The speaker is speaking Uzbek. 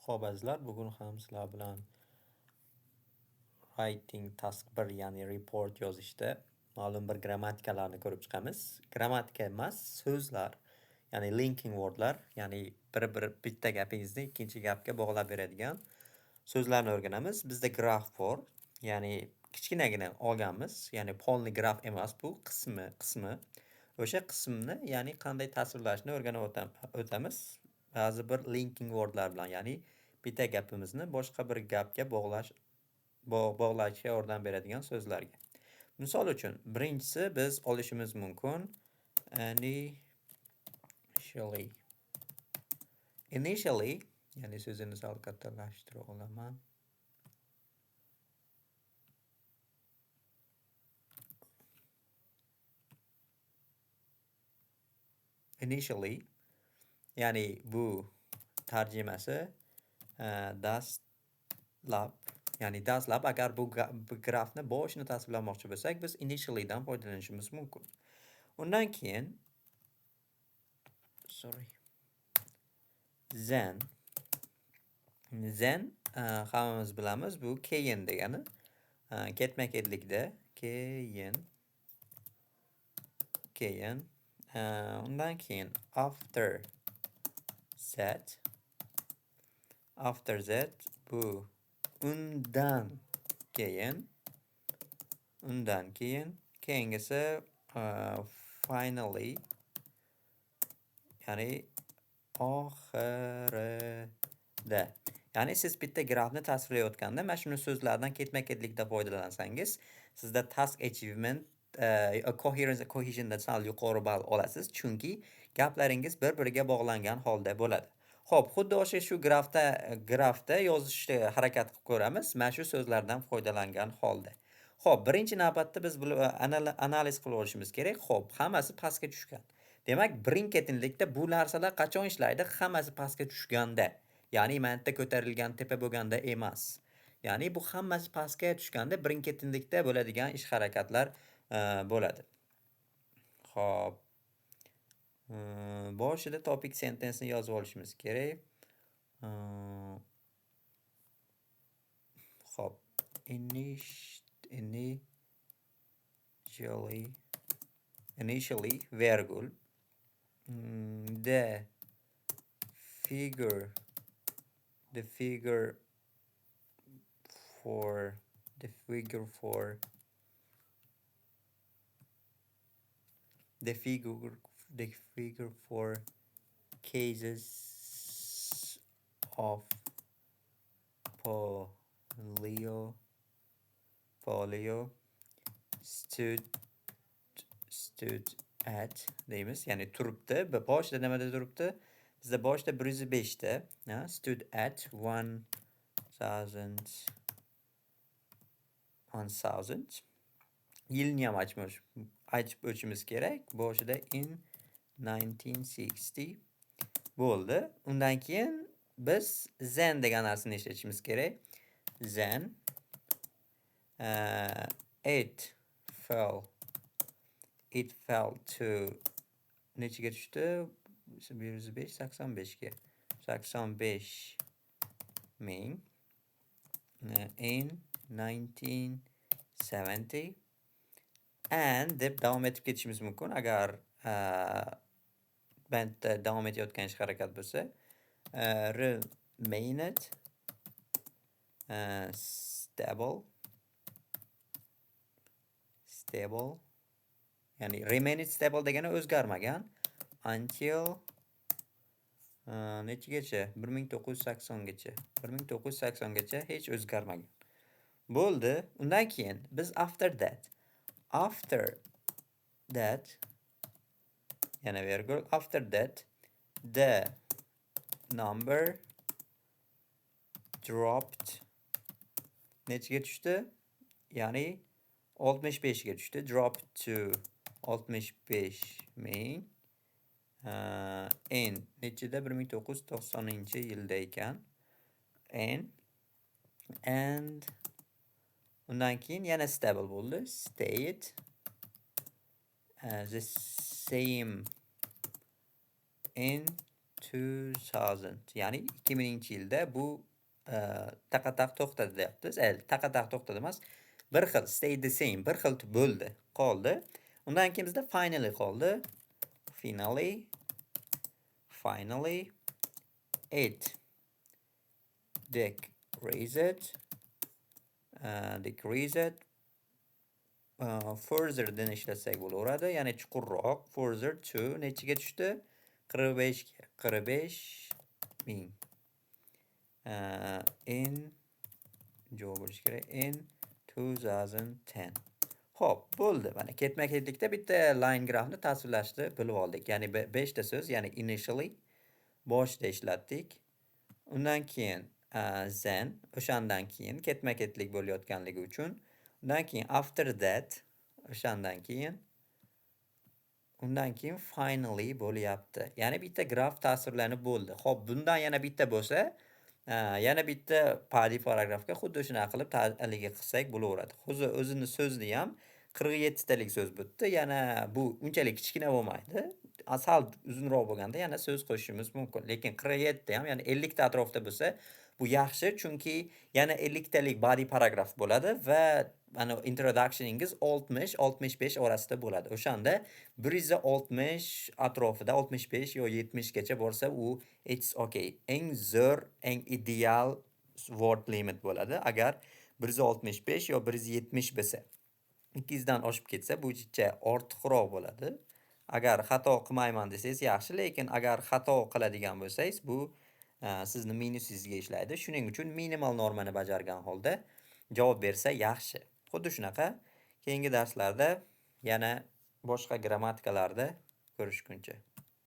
Xo'p azizlar, bugun ham sizlar bilan writing task 1, ya'ni report yozishda ma'lum bir grammatikalarni ko'rib chiqamiz. Grammatika emas, so'zlar, ya'ni linking wordlar, ya'ni bitta gapingizni ikkinchi gapga bog'lab beradigan so'zlarni o'rganamiz. Bizda graph bor, ya'ni kichkinagina olganmiz, ya'ni polni graf emas, bu qismi. O'sha qismni, ya'ni qanday tasvirlashni o'rganib o'tamiz. Ba'zi bir linking wordlar bilan, ya'ni bitta gapimizni boshqa bir gapga bog'lashga yordam beradigan so'zlarga. Misol uchun, birinchisi biz olishimiz mumkin initially, ya'ni so'zini sal kattalashtirib olaman. Initially, ya'ni bu tarjimasi dastlab, ya'ni dastlab agar bu grafni boshini tasvirlamoqchi bo'lsak, biz initiallydan foydalanishimiz mumkin. Undan keyin then hammamiz bilamiz, bu keyin degani. Ketma-ketlikda keyin. Undan keyin after that bu undan keyin keyingisi finally, ya'ni oxirida. Ya'ni siz bitta grafni tasvirlayotganda mana shuni so'zlardan ketma-ketlikda foydalansangiz, sizda task achievement, coherence, cohesionda sal yuqori ball olasiz, chunki gaplaringiz bir-biriga bog'langan holda bo'ladi. Xo'p, xuddi o'sha shu grafda yozishga harakat qilib ko'ramiz, mana shu so'zlardan foydalangan holda. Xo'p, birinchi navbatda biz analiz qilib olishimiz kerak. Xo'p, hammasi pastga tushgan. Demak, birin-ketinlikda bu narsalar qachon ishlaydi? Hammasi pastga tushganda. Ya'ni mana yerda ko'tarilgan tepa bo'lganda emas. Ya'ni bu hammasi pastga tushganda birin-ketinlikda bo'ladigan ish harakatlar bo'ladi. Xo'p. Boshida topic sentence'ni yozib olishimiz kerak. Xo'p. Initially, virgul, the figure for cases of polio stood at deymiz. Ya'ni turibdi. Boshida nimada turibdi? Bizda boshida 105 da, stood at 1000. Yilni ham aytib o'tishimiz kerak. Boshida in 1960 bo'ldi. Undan keyin biz then degan narsani ishlatishimiz kerak. Then it fell to nechiga tushdi? 105, 85 ga. 85 ming in 1970 and deb davom etib ketishimiz mumkin agar bandda davom etayotgan ish harakat bo'lsa. Remained stable, ya'ni remained stable degani o'zgarmagan until nechigacha? 1980gacha. 1980gacha hech o'zgarmagan. Bo'ldi. Undan keyin biz after that yana virgul, after that the number dropped nechiga tushdi? Ya'ni 65 ga tushdi. Dropped to 65 ming in nechida? 1990-yilda ekan. And undan keyin yana stable bo'ldi. Stayed the same in 2000. Ya'ni 2000-yilda bu taqataq to'xtadi deyapmiz. Taqataq to'xtadi emas. Bir xil stayed the same, bir xil bo'ldi, qoldi. Undan keyin bizda finally qoldi. Finally it decreased further dan ishlasak bo'laveradi. Ya'ni chuqurroq further to nechiga tushdi? 45 ga. 45 ming. In javob bo'lishi kerak. In 2010. Xo'p, bo'ldi. Mana ketma-ketlikda bitta line grafni tasvirlashni bilib oldik. Ya'ni 5 ta so'z, ya'ni initially boshida ishlatdik. Undan keyin then, o'shandan keyin ketma-ketlik bo'layotganligi uchun, undan keyin after that, o'shandan keyin, undan keyin finally bo'lyapti. Ya'ni bitta graf tasvirlanib bo'ldi. Xo'p, bundan yana bitta bo'lsa, yana bitta body paragrafga xuddi shunaqa qilib haligi qilsak bo'laveradi. O'zini so'zni ham 47 talik so'z bitdi. Yana bu unchalik kichkina bo'lmaydi. Sal uzunroq bo'lganda yana so'z qo'shishimiz mumkin. Lekin 47 ta ham, ya'ni 50 ta atrofda bo'lsa, bu yaxshi, chunki yana 50 talik body paragraf bo'ladi va mana introductioningiz 60-65 orasida bo'ladi. O'shanda 160 atrofida 65 yo 70 gacha borsa, u it's okay. Eng zo'r, eng ideal word limit bo'ladi. Agar 165 yo 170 bo'lsa, 200 dan oshib ketsa, bu jicha ortiqroq bo'ladi. Agar xato qilmayman desangiz yaxshi, lekin agar xato qiladigan bo'lsangiz, bu sizni minusingizga ishlaydi. Shuning uchun minimal normani bajargan holda javob bersa yaxshi. Xuddi shunaqa keyingi darslarda yana boshqa grammatikalarda ko'rishguncha.